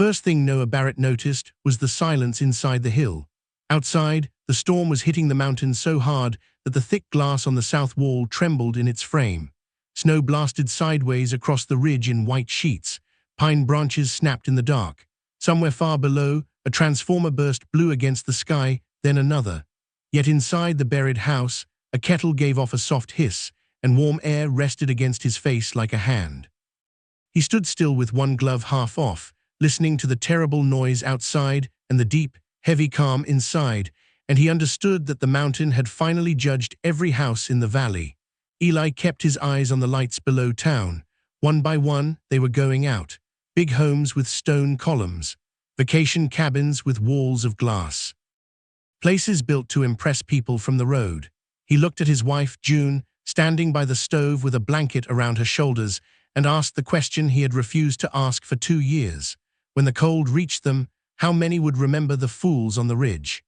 first thing Noah Barrett noticed was the silence inside the hill. Outside, the storm was hitting the mountain so hard that the thick glass on the south wall trembled in its frame. Snow blasted sideways across the ridge in white sheets. Pine branches snapped in the dark. Somewhere far below, a transformer burst blue against the sky, then another. Yet inside the buried house, a kettle gave off a soft hiss, and warm air rested against his face like a hand. He stood still with one glove half off, listening to the terrible noise outside and the deep, heavy calm inside, and he understood that the mountain had finally judged every house in the valley. Eli kept his eyes on the lights below town. One by one, they were going out. Big homes with stone columns. Vacation cabins with walls of glass. Places built to impress people from the road. He looked at his wife, June, standing by the stove with a blanket around her shoulders, and asked the question he had refused to ask for 2 years. When the cold reached them, how many would remember the fools on the ridge?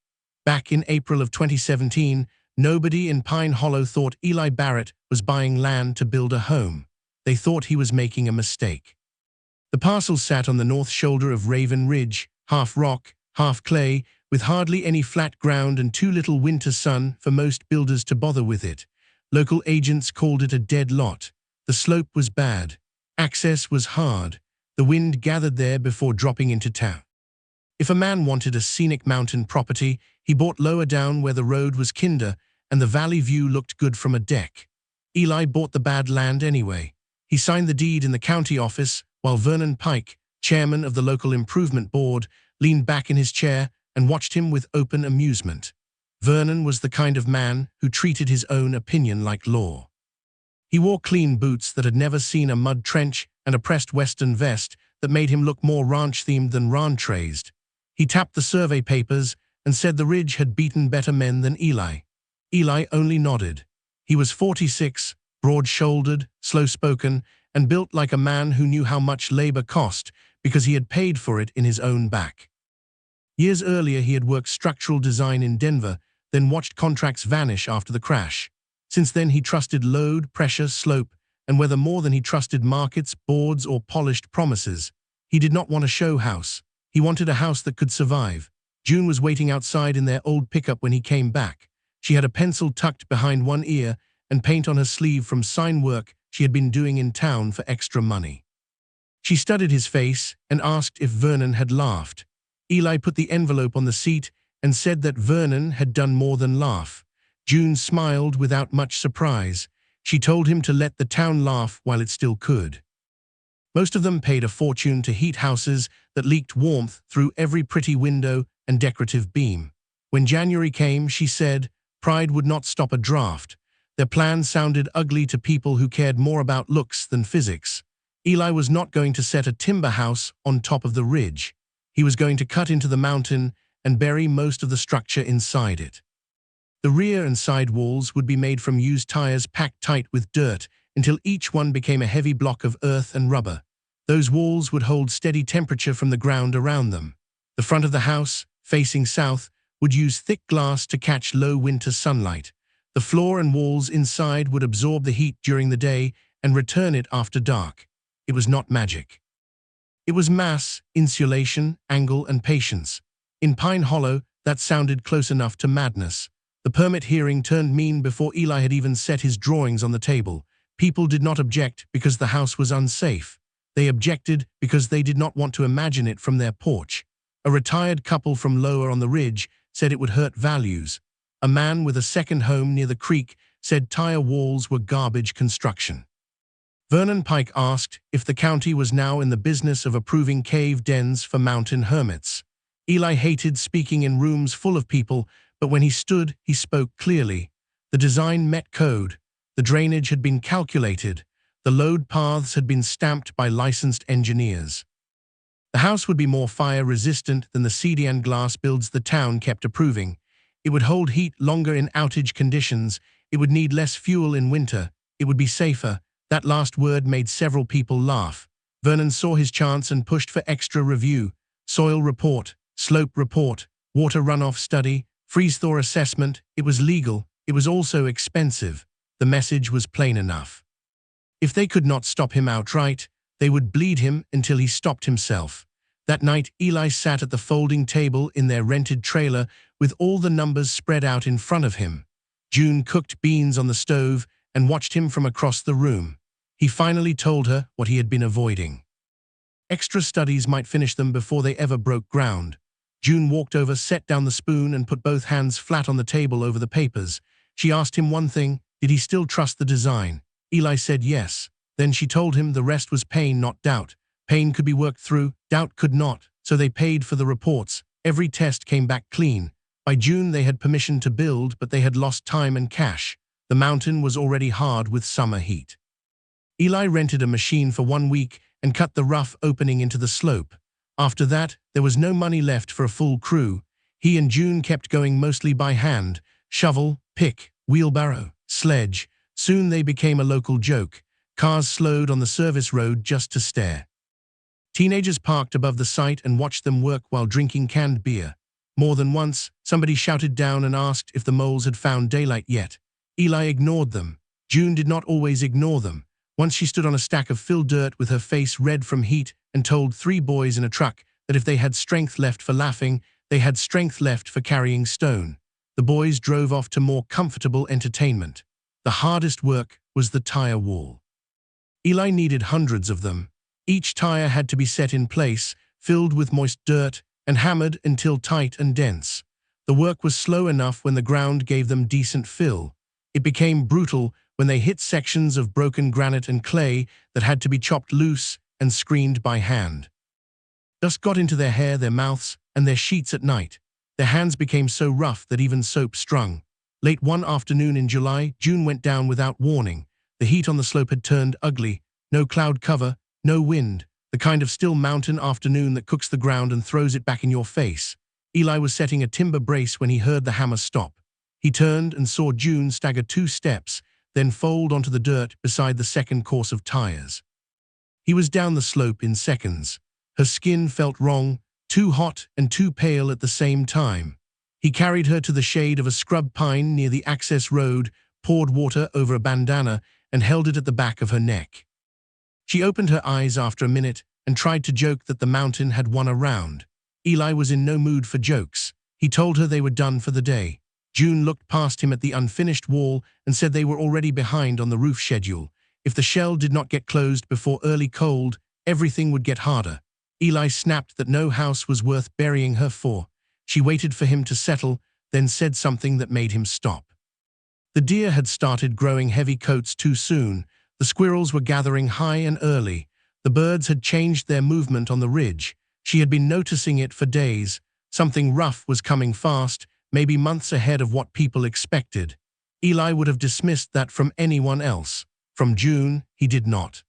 Back in April of 2017, nobody in Pine Hollow thought Eli Barrett was buying land to build a home. They thought he was making a mistake. The parcel sat on the north shoulder of Raven Ridge, half rock, half clay, with hardly any flat ground and too little winter sun for most builders to bother with it. Local agents called it a dead lot. The slope was bad. Access was hard. The wind gathered there before dropping into town. If a man wanted a scenic mountain property, he bought lower down where the road was kinder and the valley view looked good from a deck. Eli bought the bad land anyway. He signed the deed in the county office while Vernon Pike, chairman of the local improvement board, leaned back in his chair and watched him with open amusement. Vernon was the kind of man who treated his own opinion like law. He wore clean boots that had never seen a mud trench and a pressed western vest that made him look more ranch-themed than ranch-raised. He tapped the survey papers and said the ridge had beaten better men than Eli. Eli only nodded. He was 46, broad-shouldered, slow-spoken, and built like a man who knew how much labor cost because he had paid for it in his own back. Years earlier he had worked structural design in Denver, then watched contracts vanish after the crash. Since then he trusted load, pressure, slope, and whether more than he trusted markets, boards, or polished promises. He did not want a show house. He wanted a house that could survive. June was waiting outside in their old pickup when he came back. She had a pencil tucked behind one ear and paint on her sleeve from sign work she had been doing in town for extra money. She studied his face and asked if Vernon had laughed. Eli put the envelope on the seat and said that Vernon had done more than laugh. June smiled without much surprise. She told him to let the town laugh while it still could. Most of them paid a fortune to heat houses that leaked warmth through every pretty window and decorative beam. When January came, she said, pride would not stop a draft. Their plan sounded ugly to people who cared more about looks than physics. Eli was not going to set a timber house on top of the ridge. He was going to cut into the mountain and bury most of the structure inside it. The rear and side walls would be made from used tires packed tight with dirt until each one became a heavy block of earth and rubber. Those walls would hold steady temperature from the ground around them. The front of the house, facing south, would use thick glass to catch low winter sunlight. The floor and walls inside would absorb the heat during the day and return it after dark. It was not magic. It was mass, insulation, angle, and patience. In Pine Hollow, that sounded close enough to madness. The permit hearing turned mean before Eli had even set his drawings on the table. People did not object because the house was unsafe. They objected because they did not want to imagine it from their porch. A retired couple from lower on the ridge said it would hurt values. A man with a second home near the creek said tire walls were garbage construction. Vernon Pike asked if the county was now in the business of approving cave dens for mountain hermits. Eli hated speaking in rooms full of people, but when he stood, he spoke clearly. The design met code. The drainage had been calculated. The load paths had been stamped by licensed engineers. The house would be more fire-resistant than the CDN glass builds the town kept approving. It would hold heat longer in outage conditions. It would need less fuel in winter. It would be safer. That last word made several people laugh. Vernon saw his chance and pushed for extra review. Soil report, slope report, water runoff study, freeze-thaw assessment. It was legal. It was also expensive. The message was plain enough. If they could not stop him outright, they would bleed him until he stopped himself. That night, Eli sat at the folding table in their rented trailer with all the numbers spread out in front of him. June cooked beans on the stove and watched him from across the room. He finally told her what he had been avoiding. Extra studies might finish them before they ever broke ground. June walked over, set down the spoon, and put both hands flat on the table over the papers. She asked him one thing: did he still trust the design? Eli said yes. Then she told him the rest was pain, not doubt. Pain could be worked through, doubt could not, so they paid for the reports. Every test came back clean. By June they had permission to build, but they had lost time and cash. The mountain was already hard with summer heat. Eli rented a machine for 1 week and cut the rough opening into the slope. After that, there was no money left for a full crew. He and June kept going mostly by hand: shovel, pick, wheelbarrow, sledge. Soon they became a local joke. Cars slowed on the service road just to stare. Teenagers parked above the site and watched them work while drinking canned beer. More than once, somebody shouted down and asked if the moles had found daylight yet. Eli ignored them. June did not always ignore them. Once she stood on a stack of filled dirt with her face red from heat and told 3 boys in a truck that if they had strength left for laughing, they had strength left for carrying stone. The boys drove off to more comfortable entertainment. The hardest work was the tire wall. Eli needed hundreds of them. Each tire had to be set in place, filled with moist dirt, and hammered until tight and dense. The work was slow enough when the ground gave them decent fill. It became brutal when they hit sections of broken granite and clay that had to be chopped loose and screened by hand. Dust got into their hair, their mouths, and their sheets at night. Their hands became so rough that even soap strung. Late one afternoon in July, June went down without warning. The heat on the slope had turned ugly. No cloud cover, no wind, the kind of still mountain afternoon that cooks the ground and throws it back in your face. Eli was setting a timber brace when he heard the hammer stop. He turned and saw June stagger 2 steps, then fold onto the dirt beside the second course of tires. He was down the slope in seconds. Her skin felt wrong, too hot and too pale at the same time. He carried her to the shade of a scrub pine near the access road, poured water over a bandana, and held it at the back of her neck. She opened her eyes after a minute and tried to joke that the mountain had won a round. Eli was in no mood for jokes. He told her they were done for the day. June looked past him at the unfinished wall and said they were already behind on the roof schedule. If the shell did not get closed before early cold, everything would get harder. Eli snapped that no house was worth burying her for. She waited for him to settle, then said something that made him stop. The deer had started growing heavy coats too soon. The squirrels were gathering high and early. The birds had changed their movement on the ridge. She had been noticing it for days. Something rough was coming fast, maybe months ahead of what people expected. Eli would have dismissed that from anyone else. From June, he did not.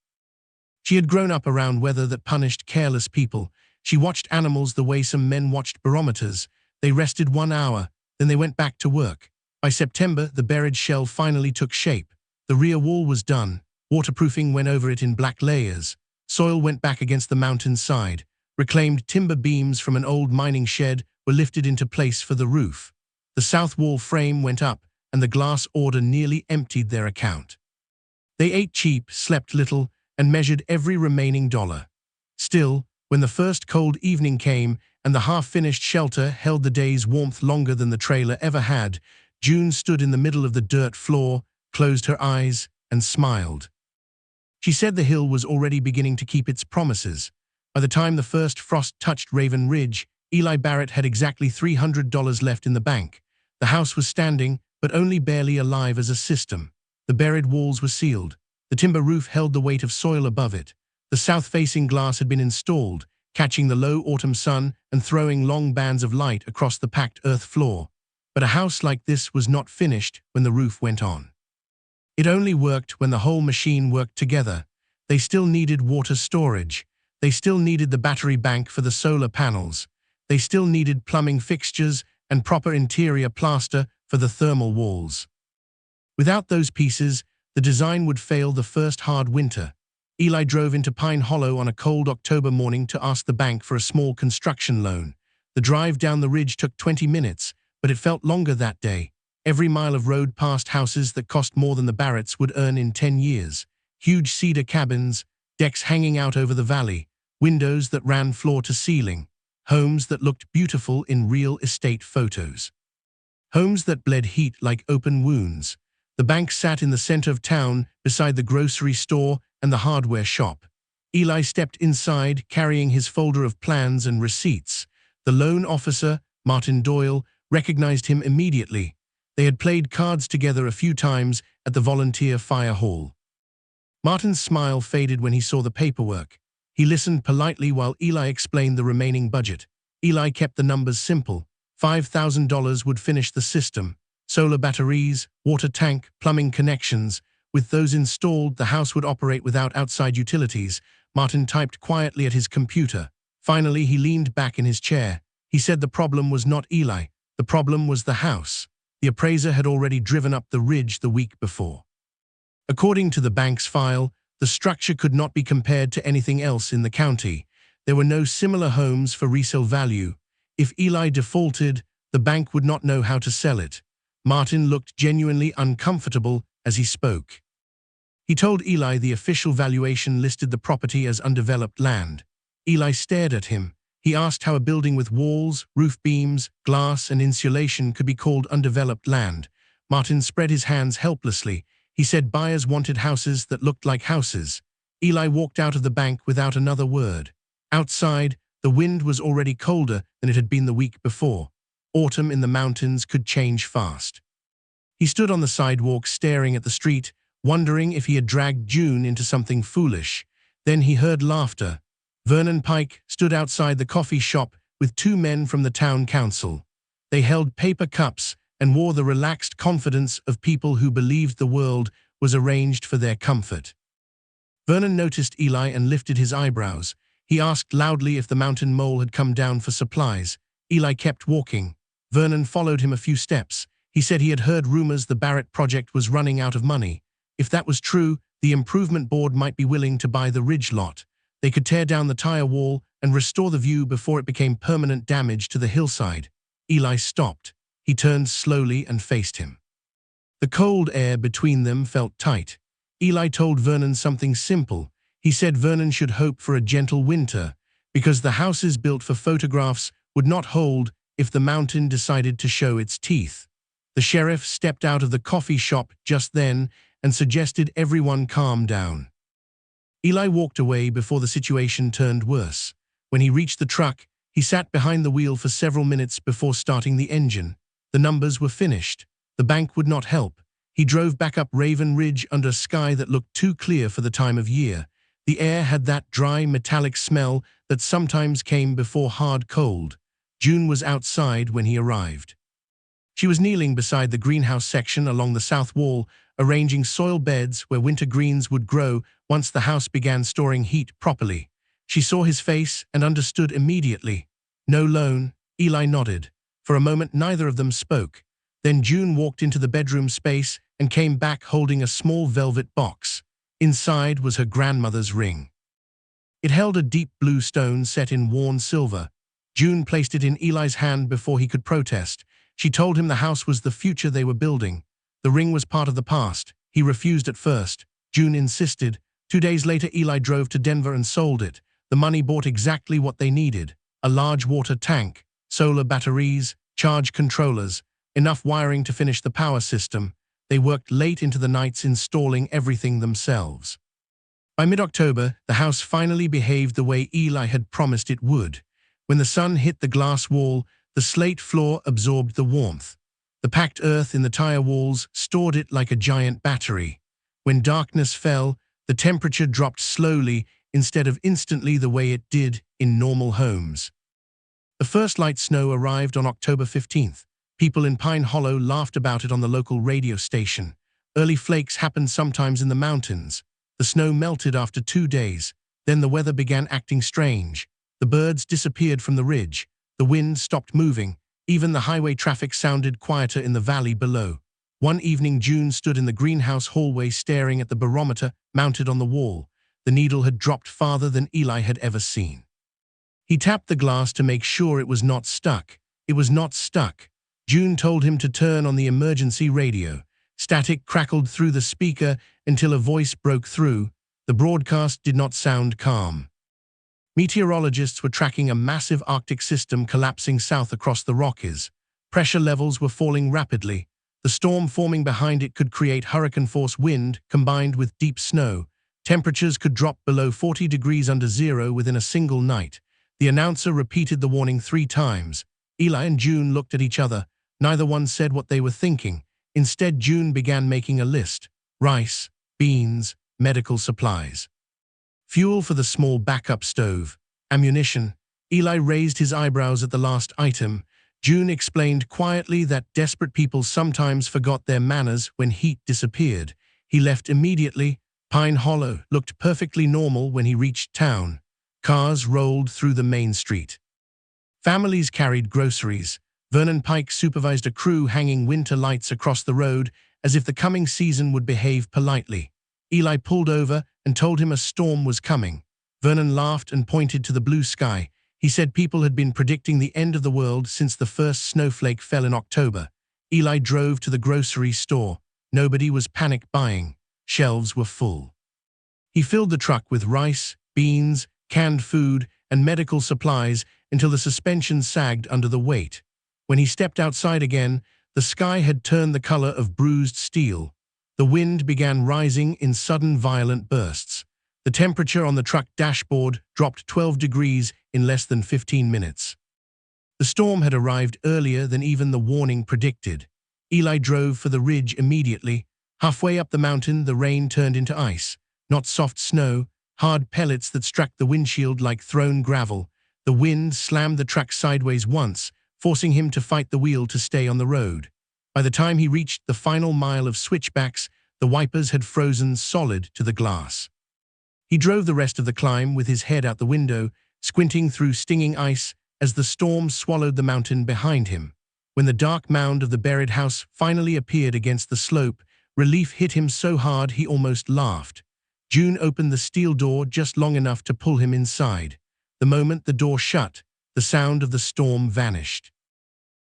She had grown up around weather that punished careless people. She watched animals the way some men watched barometers. They rested 1 hour, then they went back to work. By September, the buried shell finally took shape. The rear wall was done. Waterproofing went over it in black layers. Soil went back against the mountain side. Reclaimed timber beams from an old mining shed were lifted into place for the roof. The south wall frame went up, and the glass order nearly emptied their account. They ate cheap, slept little, and measured every remaining dollar. Still, when the first cold evening came and the half-finished shelter held the day's warmth longer than the trailer ever had, June stood in the middle of the dirt floor, closed her eyes, and smiled. She said the hill was already beginning to keep its promises. By the time the first frost touched Raven Ridge, Eli Barrett had exactly $300 left in the bank. The house was standing, but only barely alive as a system. The buried walls were sealed. The timber roof held the weight of soil above it. The south-facing glass had been installed, catching the low autumn sun and throwing long bands of light across the packed earth floor. But a house like this was not finished when the roof went on. It only worked when the whole machine worked together. They still needed water storage. They still needed the battery bank for the solar panels. They still needed plumbing fixtures and proper interior plaster for the thermal walls. Without those pieces, the design would fail the first hard winter. Eli drove into Pine Hollow on a cold October morning to ask the bank for a small construction loan. The drive down the ridge took 20 minutes, but it felt longer that day. Every mile of road past houses that cost more than the Barretts would earn in 10 years. Huge cedar cabins, decks hanging out over the valley. windows that ran floor to ceiling, homes that looked beautiful in real estate photos. Homes that bled heat like open wounds. The bank sat in the center of town, beside the grocery store and the hardware shop. Eli stepped inside, carrying his folder of plans and receipts. The loan officer, Martin Doyle, recognized him immediately. They had played cards together a few times at the volunteer fire hall. Martin's smile faded when he saw the paperwork. He listened politely while Eli explained the remaining budget. Eli kept the numbers simple. $5,000 would finish the system. Solar batteries, water tank, plumbing connections. With those installed, the house would operate without outside utilities. Martin typed quietly at his computer. Finally, he leaned back in his chair. He said the problem was not Eli. The problem was the house. The appraiser had already driven up the ridge the week before. According to the bank's file, the structure could not be compared to anything else in the county. There were no similar homes for resale value. If Eli defaulted, the bank would not know how to sell it. Martin looked genuinely uncomfortable as he spoke. He told Eli the official valuation listed the property as undeveloped land. Eli stared at him. He asked how a building with walls, roof beams, glass, and insulation could be called undeveloped land. Martin spread his hands helplessly. He said buyers wanted houses that looked like houses. Eli walked out of the bank without another word. Outside, the wind was already colder than it had been the week before. Autumn in the mountains could change fast. He stood on the sidewalk staring at the street, wondering if he had dragged June into something foolish. Then he heard laughter. Vernon Pike stood outside the coffee shop with two men from the town council. They held paper cups and wore the relaxed confidence of people who believed the world was arranged for their comfort. Vernon noticed Eli and lifted his eyebrows. He asked loudly if the mountain mole had come down for supplies. Eli kept walking. Vernon followed him a few steps. He said he had heard rumors the Barrett project was running out of money. If that was true, the improvement board might be willing to buy the ridge lot. They could tear down the tire wall and restore the view before it became permanent damage to the hillside. Eli stopped. He turned slowly and faced him. The cold air between them felt tight. Eli told Vernon something simple. He said Vernon should hope for a gentle winter, because the houses built for photographs would not hold if the mountain decided to show its teeth. The sheriff stepped out of the coffee shop just then and suggested everyone calm down. Eli walked away before the situation turned worse. When he reached the truck, he sat behind the wheel for several minutes before starting the engine. The numbers were finished. The bank would not help. He drove back up Raven Ridge under a sky that looked too clear for the time of year. The air had that dry, metallic smell that sometimes came before hard cold. June was outside when he arrived. She was kneeling beside the greenhouse section along the south wall, arranging soil beds where winter greens would grow once the house began storing heat properly. She saw his face and understood immediately. No loan. Eli nodded. For a moment, neither of them spoke. Then June walked into the bedroom space and came back holding a small velvet box. Inside was her grandmother's ring. It held a deep blue stone set in worn silver. June placed it in Eli's hand before he could protest. She told him the house was the future they were building. The ring was part of the past. He refused at first. June insisted. 2 days later, Eli drove to Denver and sold it. The money bought exactly what they needed: a large water tank, solar batteries, charge controllers, enough wiring to finish the power system. They worked late into the nights installing everything themselves. By mid-October, the house finally behaved the way Eli had promised it would. When the sun hit the glass wall, the slate floor absorbed the warmth. The packed earth in the tire walls stored it like a giant battery. When darkness fell, the temperature dropped slowly instead of instantly the way it did in normal homes. The first light snow arrived on October 15th. People in Pine Hollow laughed about it on the local radio station. Early flakes happened sometimes in the mountains. The snow melted after 2 days. Then the weather began acting strange. The birds disappeared from the ridge. The wind stopped moving. Even the highway traffic sounded quieter in the valley below. One evening, June stood in the greenhouse hallway staring at the barometer mounted on the wall. The needle had dropped farther than Eli had ever seen. He tapped the glass to make sure it was not stuck. It was not stuck. June told him to turn on the emergency radio. Static crackled through the speaker until a voice broke through. The broadcast did not sound calm. Meteorologists were tracking a massive Arctic system collapsing south across the Rockies. Pressure levels were falling rapidly. The storm forming behind it could create hurricane-force wind combined with deep snow. Temperatures could drop below 40 degrees under zero within a single night. The announcer repeated the warning 3 times. Eli and June looked at each other. Neither one said what they were thinking. Instead, June began making a list. Rice, beans, medical supplies. Fuel for the small backup stove. Ammunition. Eli raised his eyebrows at the last item. June explained quietly that desperate people sometimes forgot their manners when heat disappeared. He left immediately. Pine Hollow looked perfectly normal when he reached town. Cars rolled through the main street. Families carried groceries. Vernon Pike supervised a crew hanging winter lights across the road as if the coming season would behave politely. Eli pulled over and told him a storm was coming. Vernon laughed and pointed to the blue sky. He said people had been predicting the end of the world since the first snowflake fell in October. Eli drove to the grocery store. Nobody was panic buying. Shelves were full. He filled the truck with rice, beans, canned food, and medical supplies until the suspension sagged under the weight. When he stepped outside again, the sky had turned the color of bruised steel. The wind began rising in sudden violent bursts. The temperature on the truck dashboard dropped 12 degrees in less than 15 minutes. The storm had arrived earlier than even the warning predicted. Eli drove for the ridge immediately. Halfway up the mountain, the rain turned into ice. Not soft snow, hard pellets that struck the windshield like thrown gravel. The wind slammed the truck sideways once, forcing him to fight the wheel to stay on the road. By the time he reached the final mile of switchbacks, the wipers had frozen solid to the glass. He drove the rest of the climb with his head out the window, squinting through stinging ice as the storm swallowed the mountain behind him. When the dark mound of the Barrett house finally appeared against the slope, relief hit him so hard he almost laughed. June opened the steel door just long enough to pull him inside. The moment the door shut, the sound of the storm vanished.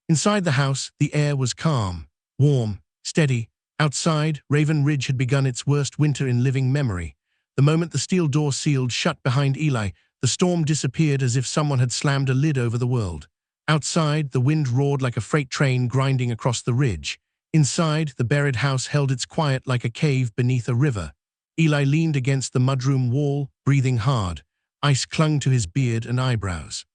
Inside the house, the air was calm, warm, steady. Outside, Raven Ridge had begun its worst winter in living memory. The moment the steel door sealed shut behind Eli, the storm disappeared as if someone had slammed a lid over the world. Outside, the wind roared like a freight train grinding across the ridge. Inside, the Barrett house held its quiet like a cave beneath a river. Eli leaned against the mudroom wall, breathing hard. Ice clung to his beard and eyebrows.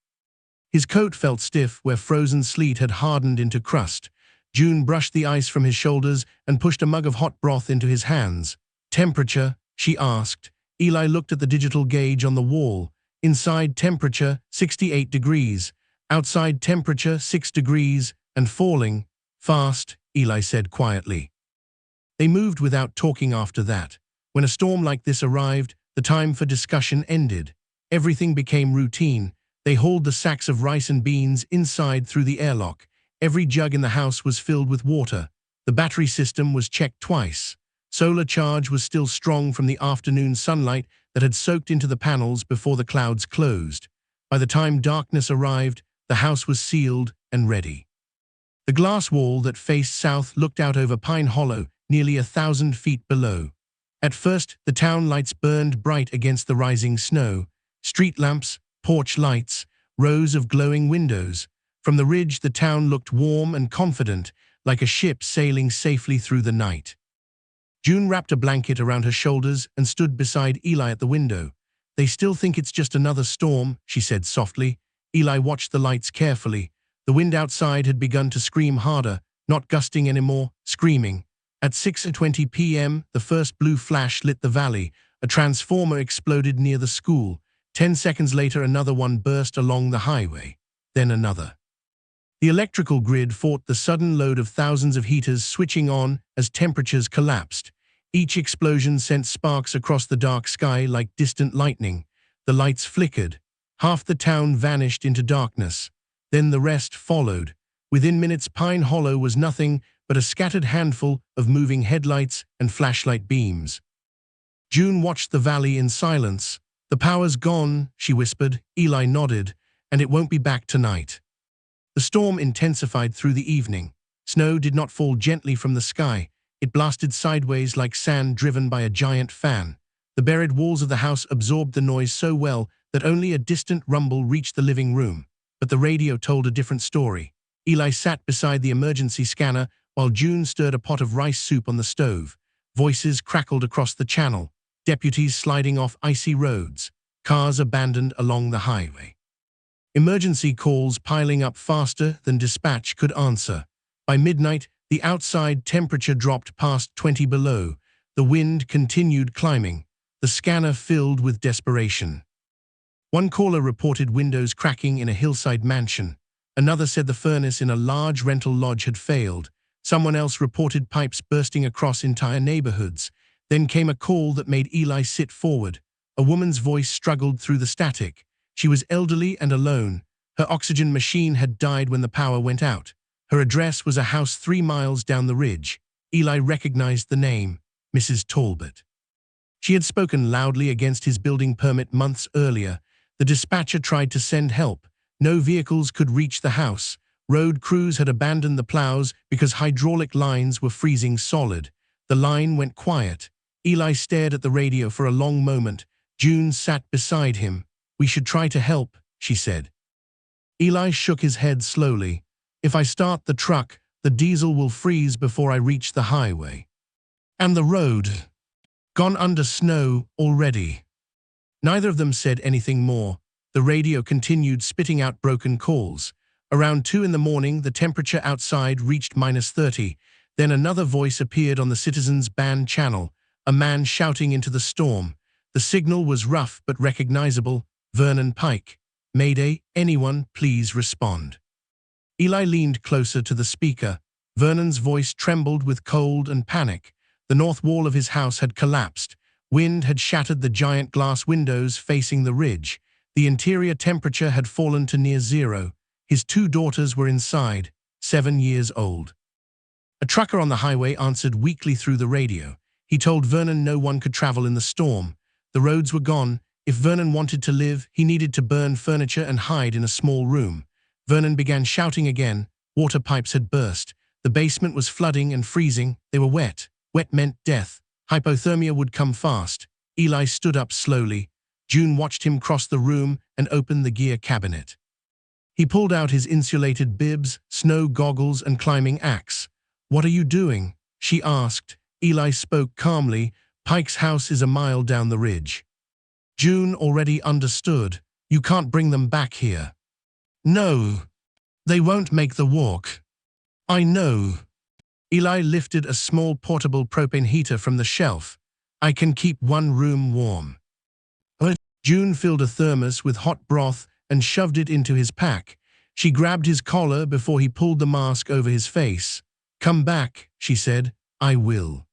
His coat felt stiff where frozen sleet had hardened into crust. June brushed the ice from his shoulders and pushed a mug of hot broth into his hands. Temperature, she asked. Eli looked at the digital gauge on the wall. Inside, temperature, 68 degrees. Outside, temperature, 6 degrees, and falling. Fast, Eli said quietly. They moved without talking after that. When a storm like this arrived, the time for discussion ended. Everything became routine. They hauled the sacks of rice and beans inside through the airlock. Every jug in the house was filled with water. The battery system was checked twice. Solar charge was still strong from the afternoon sunlight that had soaked into the panels before the clouds closed. By the time darkness arrived, the house was sealed and ready. The glass wall that faced south looked out over Pine Hollow, nearly 1,000 feet below. At first, the town lights burned bright against the rising snow. Street lamps, porch lights, rows of glowing windows. From the ridge, the town looked warm and confident, like a ship sailing safely through the night. June wrapped a blanket around her shoulders and stood beside Eli at the window. "They still think it's just another storm," she said softly. Eli watched the lights carefully. The wind outside had begun to scream harder, not gusting anymore, screaming. At 6:20 p.m., the first blue flash lit the valley. A transformer exploded near the school. 10 seconds later, another one burst along the highway. Then another. The electrical grid fought the sudden load of thousands of heaters switching on as temperatures collapsed. Each explosion sent sparks across the dark sky like distant lightning. The lights flickered. Half the town vanished into darkness. Then the rest followed. Within minutes, Pine Hollow was nothing but a scattered handful of moving headlights and flashlight beams. June watched the valley in silence. "The power's gone," she whispered. Eli nodded. "And it won't be back tonight." The storm intensified through the evening. Snow did not fall gently from the sky. It blasted sideways like sand driven by a giant fan. The buried walls of the house absorbed the noise so well that only a distant rumble reached the living room. But the radio told a different story. Eli sat beside the emergency scanner while June stirred a pot of rice soup on the stove. Voices crackled across the channel, deputies sliding off icy roads, cars abandoned along the highway. Emergency calls piling up faster than dispatch could answer. By midnight, the outside temperature dropped past 20 below. The wind continued climbing, the scanner filled with desperation. One caller reported windows cracking in a hillside mansion. Another said the furnace in a large rental lodge had failed. Someone else reported pipes bursting across entire neighborhoods. Then came a call that made Eli sit forward. A woman's voice struggled through the static. She was elderly and alone. Her oxygen machine had died when the power went out. Her address was a house 3 miles down the ridge. Eli recognized the name, Mrs. Talbot. She had spoken loudly against his building permit months earlier. The dispatcher tried to send help. No vehicles could reach the house. Road crews had abandoned the plows because hydraulic lines were freezing solid. The line went quiet. Eli stared at the radio for a long moment. June sat beside him. "We should try to help," she said. Eli shook his head slowly. "If I start the truck, the diesel will freeze before I reach the highway. And the road, gone under snow already." Neither of them said anything more. The radio continued spitting out broken calls. Around 2 in the morning, the temperature outside reached -30. Then another voice appeared on the Citizens Band channel, a man shouting into the storm. The signal was rough but recognizable. "Vernon Pike. Mayday, anyone, please respond." Eli leaned closer to the speaker. Vernon's voice trembled with cold and panic. The north wall of his house had collapsed. Wind had shattered the giant glass windows facing the ridge. The interior temperature had fallen to near zero. His 2 daughters were inside, 7 years old. A trucker on the highway answered weakly through the radio. He told Vernon no one could travel in the storm. The roads were gone. If Vernon wanted to live, he needed to burn furniture and hide in a small room. Vernon began shouting again. Water pipes had burst. The basement was flooding and freezing. They were wet. Wet meant death. Hypothermia would come fast. Eli stood up slowly. June watched him cross the room and open the gear cabinet. He pulled out his insulated bibs, snow goggles, and climbing axe. "What are you doing?" she asked. Eli spoke calmly. "Pike's house is a mile down the ridge." June already understood. "You can't bring them back here." "No. They won't make the walk." "I know." Eli lifted a small portable propane heater from the shelf. "I can keep one room warm." June filled a thermos with hot broth and shoved it into his pack. She grabbed his collar before he pulled the mask over his face. "Come back," she said. "I will."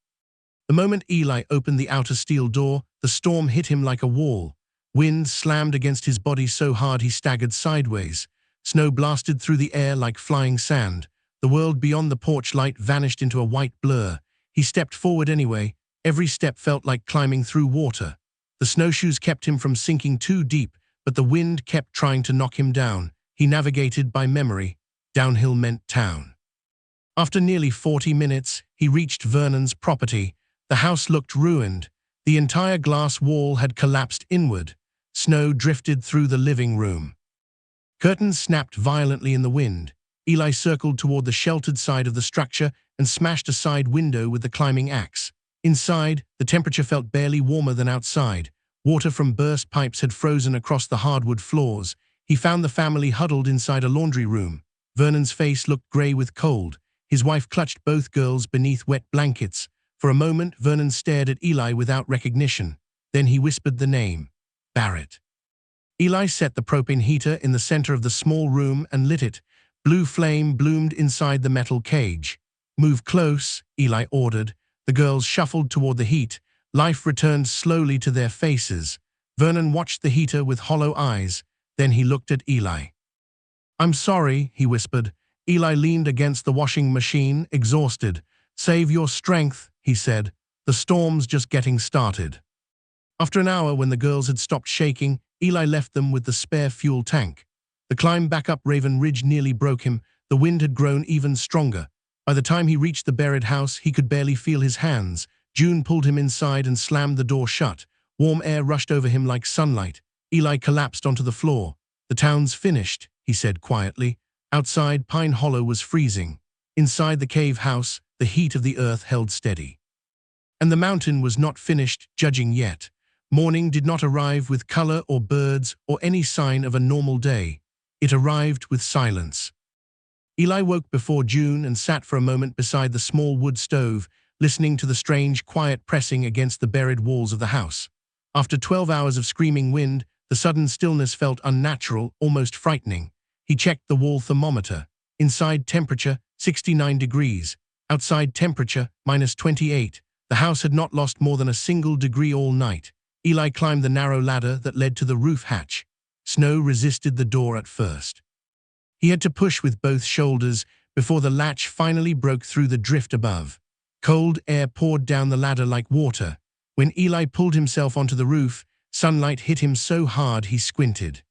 The moment Eli opened the outer steel door, the storm hit him like a wall. Wind slammed against his body so hard he staggered sideways. Snow blasted through the air like flying sand. The world beyond the porch light vanished into a white blur. He stepped forward anyway. Every step felt like climbing through water. The snowshoes kept him from sinking too deep, but the wind kept trying to knock him down. He navigated by memory. Downhill meant town. After nearly 40 minutes, he reached Vernon's property. The house looked ruined. The entire glass wall had collapsed inward. Snow drifted through the living room. Curtains snapped violently in the wind. Eli circled toward the sheltered side of the structure and smashed a side window with the climbing axe. Inside, the temperature felt barely warmer than outside. Water from burst pipes had frozen across the hardwood floors. He found the family huddled inside a laundry room. Vernon's face looked gray with cold. His wife clutched both girls beneath wet blankets. For a moment, Vernon stared at Eli without recognition. Then he whispered the name, Barrett. Eli set the propane heater in the center of the small room and lit it. Blue flame bloomed inside the metal cage. "Move close," Eli ordered. The girls shuffled toward the heat. Life returned slowly to their faces. Vernon watched the heater with hollow eyes. Then he looked at Eli. "I'm sorry," he whispered. Eli leaned against the washing machine, exhausted. "Save your strength," he said. "The storm's just getting started." After an hour, when the girls had stopped shaking, Eli left them with the spare fuel tank. The climb back up Raven Ridge nearly broke him. The wind had grown even stronger. By the time he reached the Barrett house, he could barely feel his hands. June pulled him inside and slammed the door shut. Warm air rushed over him like sunlight. Eli collapsed onto the floor. "The town's finished," he said quietly. Outside, Pine Hollow was freezing. Inside the cave house, the heat of the earth held steady. And the mountain was not finished judging yet. Morning did not arrive with color or birds or any sign of a normal day. It arrived with silence. Eli woke before June and sat for a moment beside the small wood stove, listening to the strange, quiet pressing against the buried walls of the house. After 12 hours of screaming wind, the sudden stillness felt unnatural, almost frightening. He checked the wall thermometer. Inside, temperature 69 degrees. Outside, temperature -28. The house had not lost more than a single degree all night. Eli climbed the narrow ladder that led to the roof hatch. Snow resisted the door at first. He had to push with both shoulders before the latch finally broke through the drift above. Cold air poured down the ladder like water. When Eli pulled himself onto the roof, sunlight hit him so hard he squinted.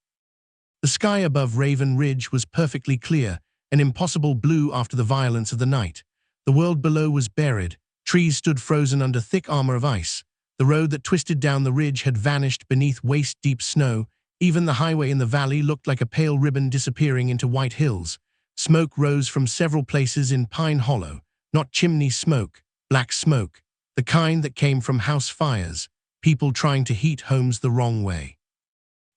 The sky above Raven Ridge was perfectly clear, an impossible blue after the violence of the night. The world below was buried. Trees stood frozen under thick armor of ice. The road that twisted down the ridge had vanished beneath waist-deep snow. Even the highway in the valley looked like a pale ribbon disappearing into white hills. Smoke rose from several places in Pine Hollow. Not chimney smoke, black smoke. The kind that came from house fires. People trying to heat homes the wrong way.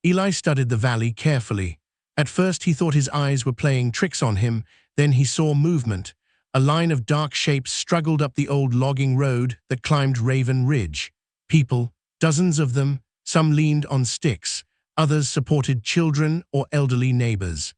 Eli studied the valley carefully. At first he thought his eyes were playing tricks on him. Then he saw movement. A line of dark shapes struggled up the old logging road that climbed Raven Ridge. People, dozens of them, some leaned on sticks. Others supported children or elderly neighbors.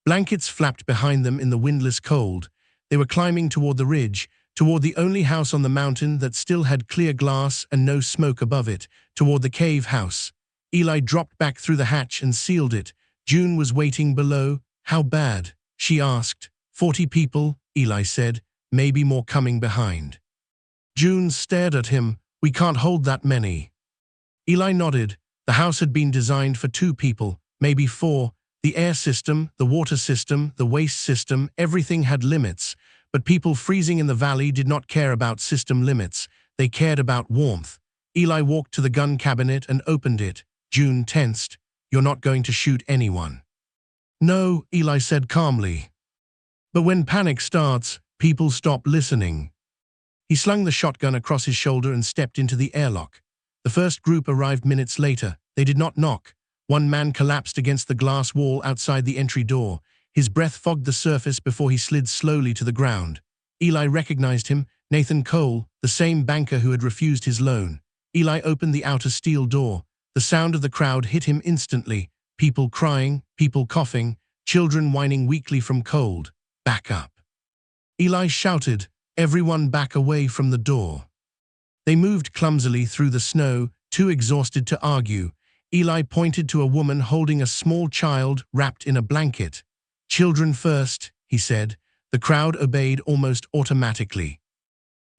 Blankets flapped behind them in the windless cold. They were climbing toward the ridge, toward the only house on the mountain that still had clear glass and no smoke above it, toward the cave house. Eli dropped back through the hatch and sealed it. June was waiting below. "How bad?" she asked. 40 people, Eli said, "maybe more coming behind." June stared at him. "We can't hold that many." Eli nodded. The house had been designed for 2 people, maybe 4. The air system, the water system, the waste system, everything had limits. But people freezing in the valley did not care about system limits. They cared about warmth. Eli walked to the gun cabinet and opened it. June tensed. "You're not going to shoot anyone." "No," Eli said calmly. "But when panic starts, people stop listening." He slung the shotgun across his shoulder and stepped into the airlock. The first group arrived minutes later. They did not knock. One man collapsed against the glass wall outside the entry door. His breath fogged the surface before he slid slowly to the ground. Eli recognized him, Nathan Cole, the same banker who had refused his loan. Eli opened the outer steel door. The sound of the crowd hit him instantly. People crying, people coughing, children whining weakly from cold. "Back up." Eli shouted, "Everyone back away from the door." They moved clumsily through the snow, too exhausted to argue. Eli pointed to a woman holding a small child wrapped in a blanket. "Children first," he said. The crowd obeyed almost automatically.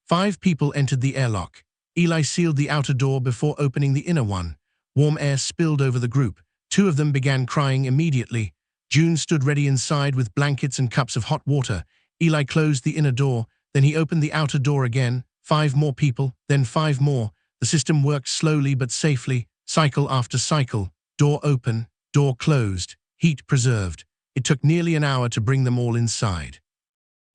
5 people entered the airlock. Eli sealed the outer door before opening the inner one. Warm air spilled over the group. 2 of them began crying immediately. June stood ready inside with blankets and cups of hot water. Eli closed the inner door, then he opened the outer door again. 5 more people, then 5 more. The system worked slowly but safely, cycle after cycle. Door open, door closed, heat preserved. It took nearly an hour to bring them all inside.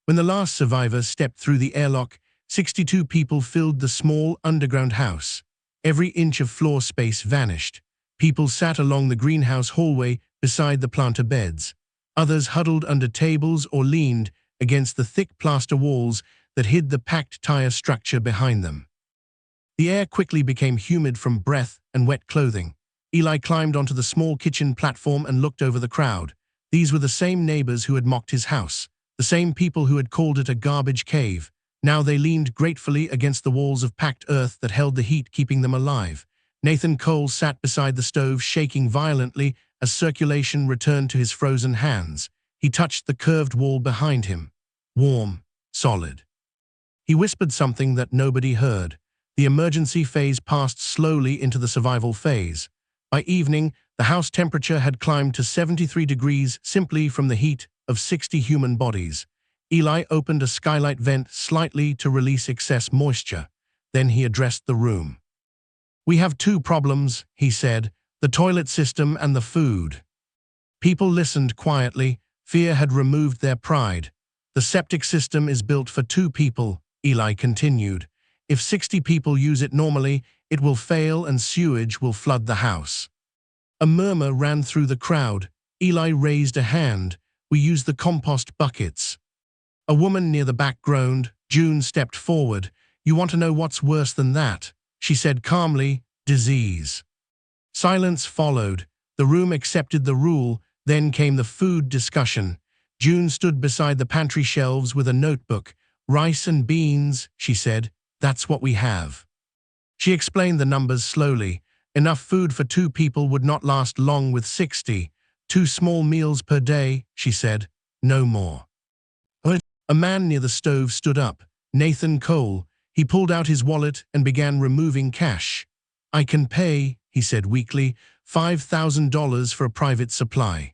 When the last survivor stepped through the airlock, 62 people filled the small underground house. Every inch of floor space vanished. People sat along the greenhouse hallway beside the planter beds. Others huddled under tables or leaned against the thick plaster walls that hid the packed tire structure behind them. The air quickly became humid from breath and wet clothing. Eli climbed onto the small kitchen platform and looked over the crowd. These were the same neighbors who had mocked his house, the same people who had called it a garbage cave. Now they leaned gratefully against the walls of packed earth that held the heat, keeping them alive. Nathan Cole sat beside the stove, shaking violently as circulation returned to his frozen hands. He touched the curved wall behind him. Warm, solid. He whispered something that nobody heard. The emergency phase passed slowly into the survival phase. By evening, the house temperature had climbed to 73 degrees simply from the heat of 60 human bodies. Eli opened a skylight vent slightly to release excess moisture. Then he addressed the room. "We have 2 problems," he said. the toilet system and the food. People listened quietly. Fear had removed their pride. The septic system is built for 2 people, Eli continued. If 60 people use it normally, it will fail and sewage will flood the house. A murmur ran through the crowd. Eli raised a hand. We use the compost buckets. A woman near the back groaned. June stepped forward. You want to know what's worse than that? She said calmly, disease. Silence followed. The room accepted the rule. Then came the food discussion. June stood beside the pantry shelves with a notebook. Rice and beans, she said. That's what we have. She explained the numbers slowly. Enough food for 2 people would not last long with 60. 2 small meals per day, she said. No more. A man near the stove stood up. Nathan Cole. He pulled out his wallet and began removing cash. I can pay, he said weakly, $5,000 for a private supply.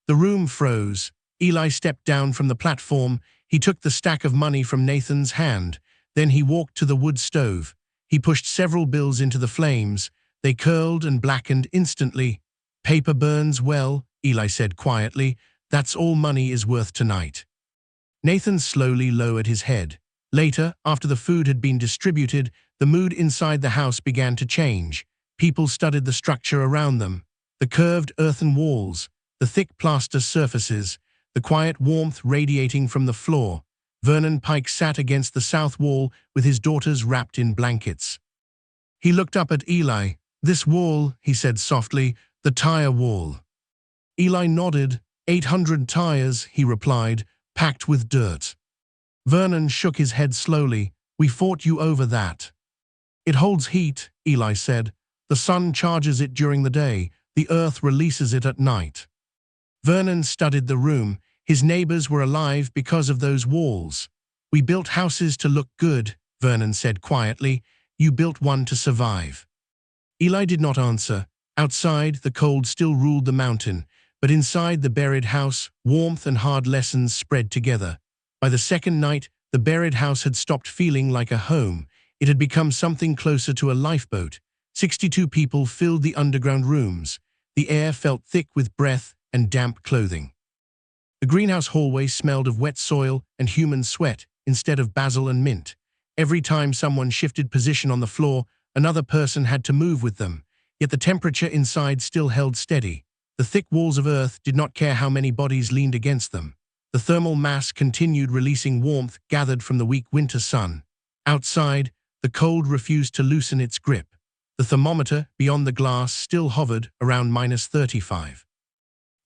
The room froze. Eli stepped down from the platform. He took the stack of money from Nathan's hand. Then he walked to the wood stove. He pushed several bills into the flames. They curled and blackened instantly. Paper burns well, Eli said quietly. That's all money is worth tonight. Nathan slowly lowered his head. Later, after the food had been distributed, the mood inside the house began to change. People studied the structure around them. The curved earthen walls, the thick plaster surfaces, the quiet warmth radiating from the floor. Vernon Pike sat against the south wall with his daughters wrapped in blankets. He looked up at Eli. This wall, he said softly, the tire wall. Eli nodded. 800 tires, he replied, packed with dirt. Vernon shook his head slowly. We fought you over that. It holds heat, Eli said. The sun charges it during the day. The earth releases it at night. Vernon studied the room. His neighbors were alive because of those walls. We built houses to look good, Vernon said quietly. You built one to survive. Eli did not answer. Outside, the cold still ruled the mountain, but inside the buried house, warmth and hard lessons spread together. By the second night, the buried house had stopped feeling like a home. It had become something closer to a lifeboat. 62 people filled the underground rooms. The air felt thick with breath and damp clothing. The greenhouse hallway smelled of wet soil and human sweat instead of basil and mint. Every time someone shifted position on the floor, another person had to move with them. Yet the temperature inside still held steady. The thick walls of earth did not care how many bodies leaned against them. The thermal mass continued releasing warmth gathered from the weak winter sun. Outside, the cold refused to loosen its grip. The thermometer beyond the glass still hovered around -35.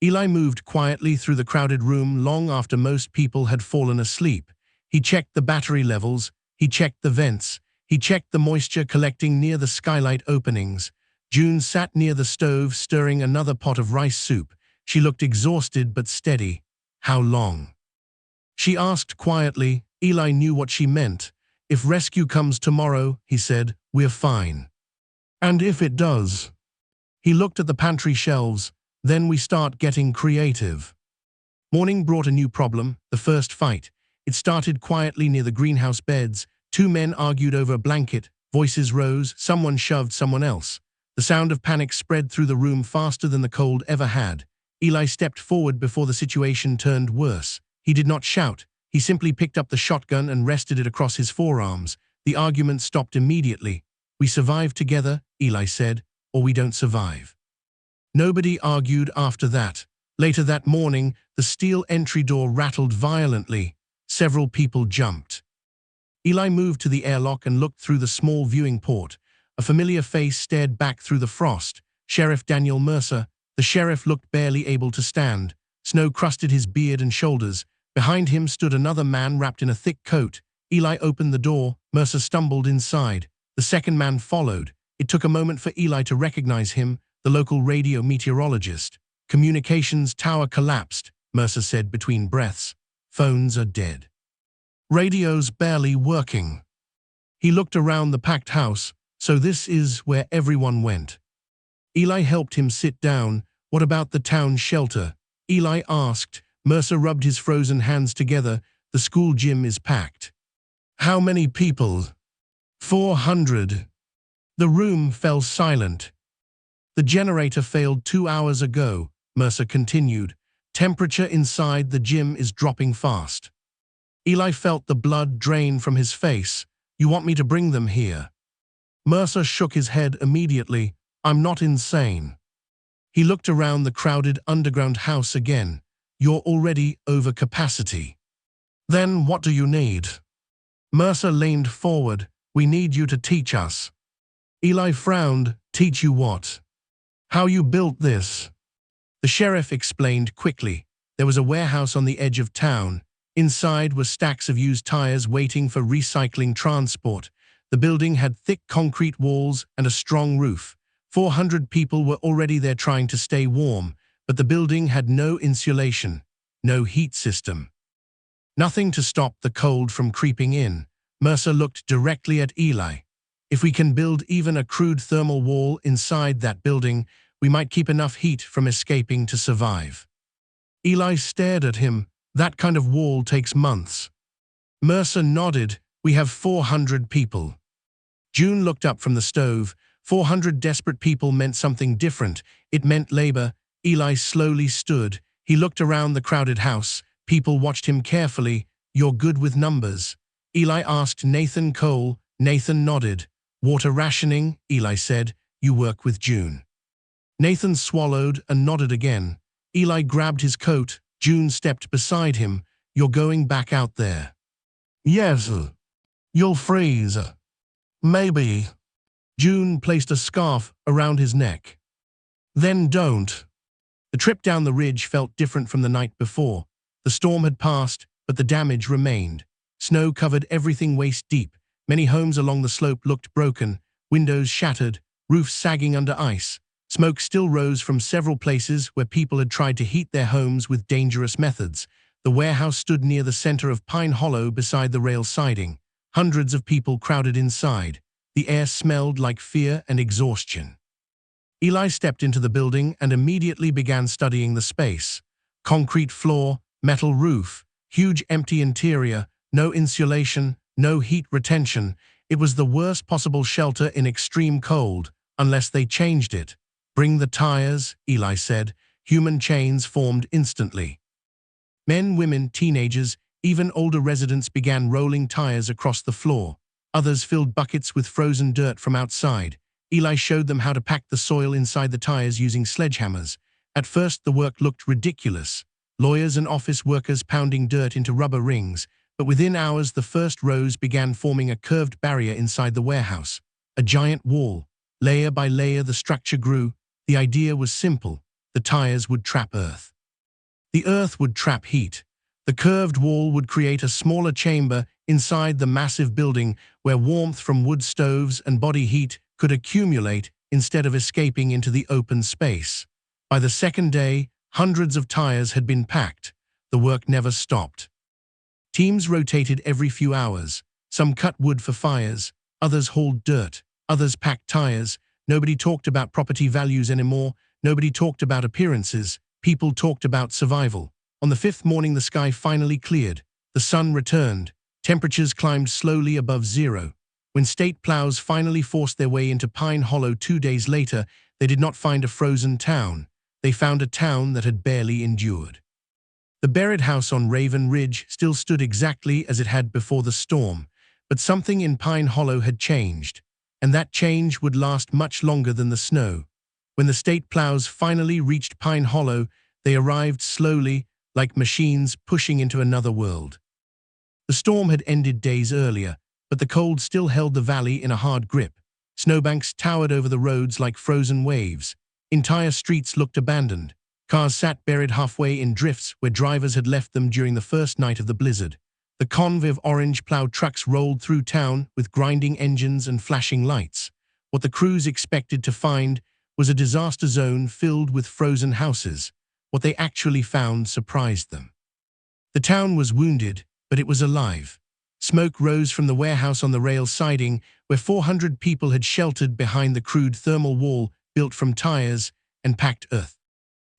Eli moved quietly through the crowded room long after most people had fallen asleep. He checked the battery levels. He checked the vents. He checked the moisture collecting near the skylight openings. June sat near the stove stirring another pot of rice soup. She looked exhausted but steady. How long? She asked quietly. Eli knew what she meant. If rescue comes tomorrow, he said, we're fine. And if it does? He looked at the pantry shelves. Then we start getting creative. Morning brought a new problem, the first fight. It started quietly near the greenhouse beds. 2 men argued over a blanket. Voices rose. Someone shoved someone else. The sound of panic spread through the room faster than the cold ever had. Eli stepped forward before the situation turned worse. He did not shout. He simply picked up the shotgun and rested it across his forearms. The argument stopped immediately. We survive together, Eli said, or we don't survive. Nobody argued after that. Later that morning, the steel entry door rattled violently. Several people jumped. Eli moved to the airlock and looked through the small viewing port. A familiar face stared back through the frost. Sheriff Daniel Mercer. The sheriff looked barely able to stand. Snow crusted his beard and shoulders. Behind him stood another man wrapped in a thick coat. Eli opened the door. Mercer stumbled inside. The second man followed. It took a moment for Eli to recognize him, the local radio meteorologist. Communications tower collapsed, Mercer said between breaths. Phones are dead. Radio's barely working. He looked around the packed house. So this is where everyone went. Eli helped him sit down. What about the town shelter? Eli asked. Mercer rubbed his frozen hands together. The school gym is packed. How many people? 400. The room fell silent. The generator failed 2 hours ago, Mercer continued. Temperature inside the gym is dropping fast. Eli felt the blood drain from his face. You want me to bring them here? Mercer shook his head immediately. I'm not insane. He looked around the crowded underground house again. You're already over capacity. Then what do you need? Mercer leaned forward. We need you to teach us. Eli frowned. Teach you what? How you built this? The sheriff explained quickly. There was a warehouse on the edge of town. Inside were stacks of used tires waiting for recycling transport. The building had thick concrete walls and a strong roof. 400 people were already there trying to stay warm, but the building had no insulation, no heat system. Nothing to stop the cold from creeping in. Mercer looked directly at Eli. If we can build even a crude thermal wall inside that building, we might keep enough heat from escaping to survive. Eli stared at him. That kind of wall takes months. Mercer nodded. We have 400 people. June looked up from the stove. 400 desperate people meant something different. It meant labor. Eli slowly stood. He looked around the crowded house. People watched him carefully. You're good with numbers. Eli asked Nathan Cole. Nathan nodded. Water rationing, Eli said. You work with June. Nathan swallowed and nodded again. Eli grabbed his coat. June stepped beside him. You're going back out there. Yes. You'll freeze. Maybe. June placed a scarf around his neck. Then don't. The trip down the ridge felt different from the night before. The storm had passed, but the damage remained. Snow covered everything waist deep. Many homes along the slope looked broken, windows shattered, roofs sagging under ice. Smoke still rose from several places where people had tried to heat their homes with dangerous methods. The warehouse stood near the center of Pine Hollow beside the rail siding. Hundreds of people crowded inside. The air smelled like fear and exhaustion. Eli stepped into the building and immediately began studying the space. Concrete floor, metal roof, huge empty interior, no insulation, no heat retention. It was the worst possible shelter in extreme cold, unless they changed it. Bring the tires, Eli said. Human chains formed instantly. Men, women, teenagers, even older residents began rolling tires across the floor. Others filled buckets with frozen dirt from outside. Eli showed them how to pack the soil inside the tires using sledgehammers. At first, the work looked ridiculous. Lawyers and office workers pounding dirt into rubber rings. But within hours, the first rows began forming a curved barrier inside the warehouse. A giant wall. Layer by layer, the structure grew. The idea was simple. The tires would trap earth. The earth would trap heat. The curved wall would create a smaller chamber inside the massive building where warmth from wood stoves and body heat could accumulate instead of escaping into the open space. By the second day, hundreds of tires had been packed. The work never stopped. Teams rotated every few hours. Some cut wood for fires, others hauled dirt, others packed tires. Nobody talked about property values anymore. Nobody talked about appearances. People talked about survival. On the fifth morning, the sky finally cleared. The sun returned. Temperatures climbed slowly above zero. When state plows finally forced their way into Pine Hollow 2 days later, they did not find a frozen town. They found a town that had barely endured. The Barrett house on Raven Ridge still stood exactly as it had before the storm, but something in Pine Hollow had changed, and that change would last much longer than the snow. When the state plows finally reached Pine Hollow, they arrived slowly, like machines pushing into another world. The storm had ended days earlier, but the cold still held the valley in a hard grip. Snowbanks towered over the roads like frozen waves. Entire streets looked abandoned. Cars sat buried halfway in drifts where drivers had left them during the first night of the blizzard. The convoy of orange-plowed trucks rolled through town with grinding engines and flashing lights. What the crews expected to find was a disaster zone filled with frozen houses. What they actually found surprised them. The town was wounded, but it was alive. Smoke rose from the warehouse on the rail siding where 400 people had sheltered behind the crude thermal wall built from tires and packed earth.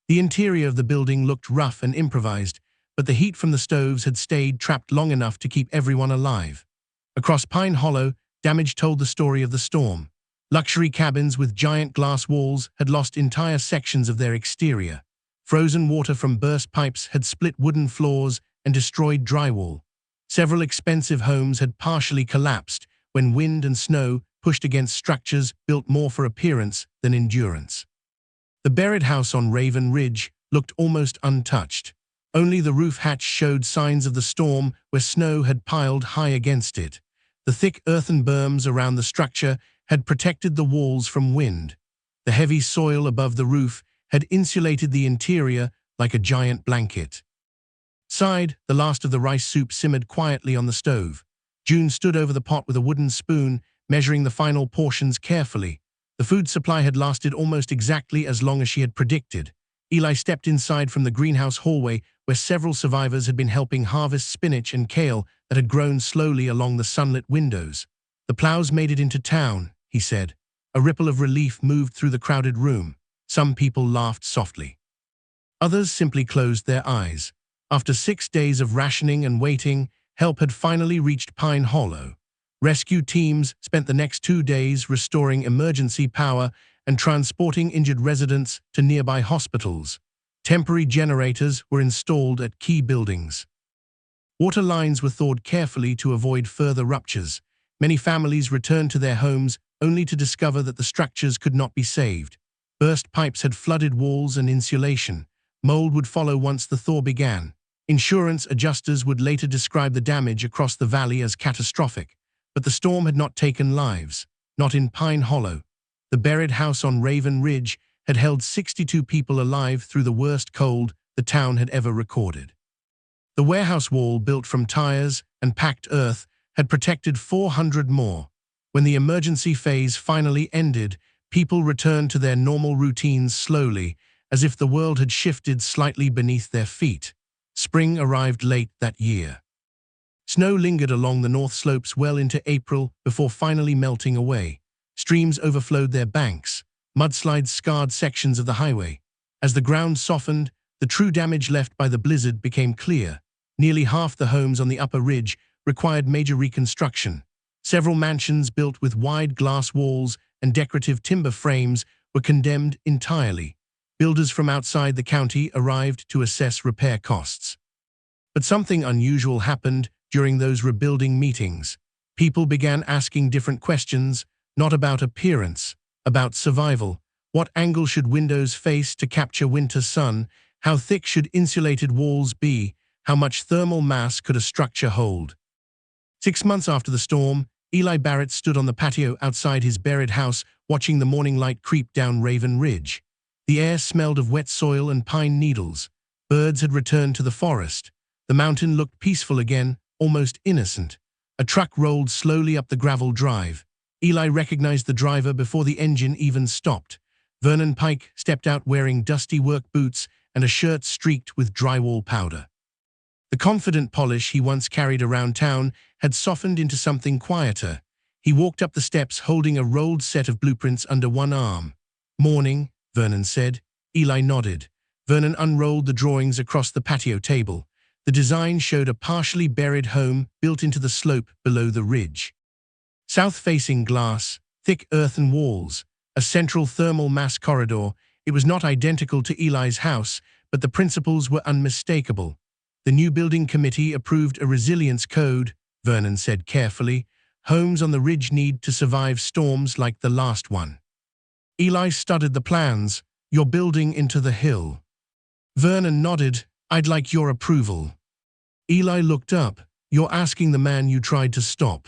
The interior of the building looked rough and improvised, but the heat from the stoves had stayed trapped long enough to keep everyone alive. Across Pine Hollow, damage told the story of the storm. Luxury cabins with giant glass walls had lost entire sections of their exterior. Frozen water from burst pipes had split wooden floors and destroyed drywall. Several expensive homes had partially collapsed when wind and snow pushed against structures built more for appearance than endurance. The Barrett house on Raven Ridge looked almost untouched. Only the roof hatch showed signs of the storm where snow had piled high against it. The thick earthen berms around the structure had protected the walls from wind. The heavy soil above the roof had insulated the interior like a giant blanket. Outside, the last of the rice soup simmered quietly on the stove. June stood over the pot with a wooden spoon, measuring the final portions carefully. The food supply had lasted almost exactly as long as she had predicted. Eli stepped inside from the greenhouse hallway where several survivors had been helping harvest spinach and kale that had grown slowly along the sunlit windows. "The plows made it into town," he said. A ripple of relief moved through the crowded room. Some people laughed softly. Others simply closed their eyes. After 6 days of rationing and waiting, help had finally reached Pine Hollow. Rescue teams spent the next 2 days restoring emergency power and transporting injured residents to nearby hospitals. Temporary generators were installed at key buildings. Water lines were thawed carefully to avoid further ruptures. Many families returned to their homes only to discover that the structures could not be saved. Burst pipes had flooded walls and insulation. Mold would follow once the thaw began. Insurance adjusters would later describe the damage across the valley as catastrophic. But the storm had not taken lives, not in Pine Hollow. The Barrett house on Raven Ridge had held 62 people alive through the worst cold the town had ever recorded. The warehouse wall, built from tires and packed earth, had protected 400 more. When the emergency phase finally ended, people returned to their normal routines slowly, as if the world had shifted slightly beneath their feet. Spring arrived late that year. Snow lingered along the north slopes well into April before finally melting away. Streams overflowed their banks. Mudslides scarred sections of the highway. As the ground softened, the true damage left by the blizzard became clear. Nearly half the homes on the upper ridge required major reconstruction. Several mansions built with wide glass walls and decorative timber frames were condemned entirely. Builders from outside the county arrived to assess repair costs. But something unusual happened during those rebuilding meetings. People began asking different questions, not about appearance, about survival. What angle should windows face to capture winter sun? How thick should insulated walls be? How much thermal mass could a structure hold? 6 months after the storm, Eli Barrett stood on the patio outside his Barrett house, watching the morning light creep down Raven Ridge. The air smelled of wet soil and pine needles. Birds had returned to the forest. The mountain looked peaceful again, almost innocent. A truck rolled slowly up the gravel drive. Eli recognized the driver before the engine even stopped. Vernon Pike stepped out wearing dusty work boots and a shirt streaked with drywall powder. The confident polish he once carried around town had softened into something quieter. He walked up the steps holding a rolled set of blueprints under one arm. "Morning," Vernon said. Eli nodded. Vernon unrolled the drawings across the patio table. The design showed a partially buried home built into the slope below the ridge. South-facing glass, thick earthen walls, a central thermal mass corridor. It was not identical to Eli's house, but the principles were unmistakable. "The new building committee approved a resilience code," Vernon said carefully. "Homes on the ridge need to survive storms like the last one." Eli studied the plans. "You're building into the hill." Vernon nodded. "I'd like your approval." Eli looked up. "You're asking the man you tried to stop."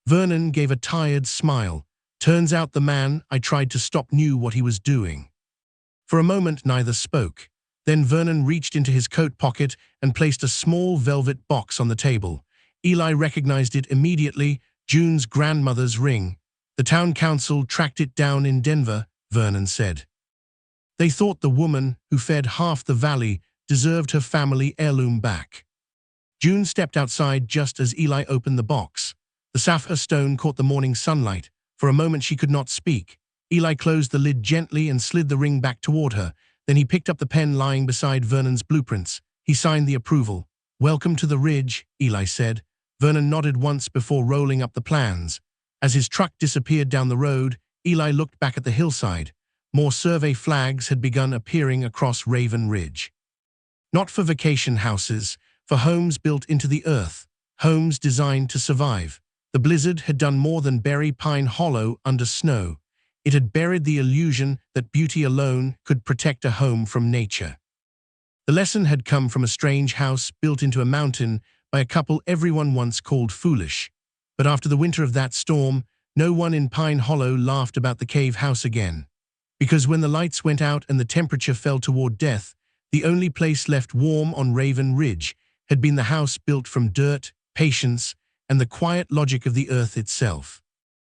Vernon gave a tired smile. "Turns out the man I tried to stop knew what he was doing." For a moment neither spoke. Then Vernon reached into his coat pocket and placed a small velvet box on the table. Eli recognized it immediately, June's grandmother's ring. "The town council tracked it down in Denver," Vernon said. "They thought the woman who fed half the valley deserved her family heirloom back." June stepped outside just as Eli opened the box. The sapphire stone caught the morning sunlight. For a moment she could not speak. Eli closed the lid gently and slid the ring back toward her. Then he picked up the pen lying beside Vernon's blueprints. He signed the approval. "Welcome to the ridge," Eli said. Vernon nodded once before rolling up the plans. As his truck disappeared down the road, Eli looked back at the hillside. More survey flags had begun appearing across Raven Ridge. Not for vacation houses, for homes built into the earth, homes designed to survive. The blizzard had done more than bury Pine Hollow under snow. It had buried the illusion that beauty alone could protect a home from nature. The lesson had come from a strange house built into a mountain by a couple everyone once called foolish. But after the winter of that storm, no one in Pine Hollow laughed about the cave house again. Because when the lights went out and the temperature fell toward death, the only place left warm on Raven Ridge had been the house built from dirt, patience, and the quiet logic of the earth itself.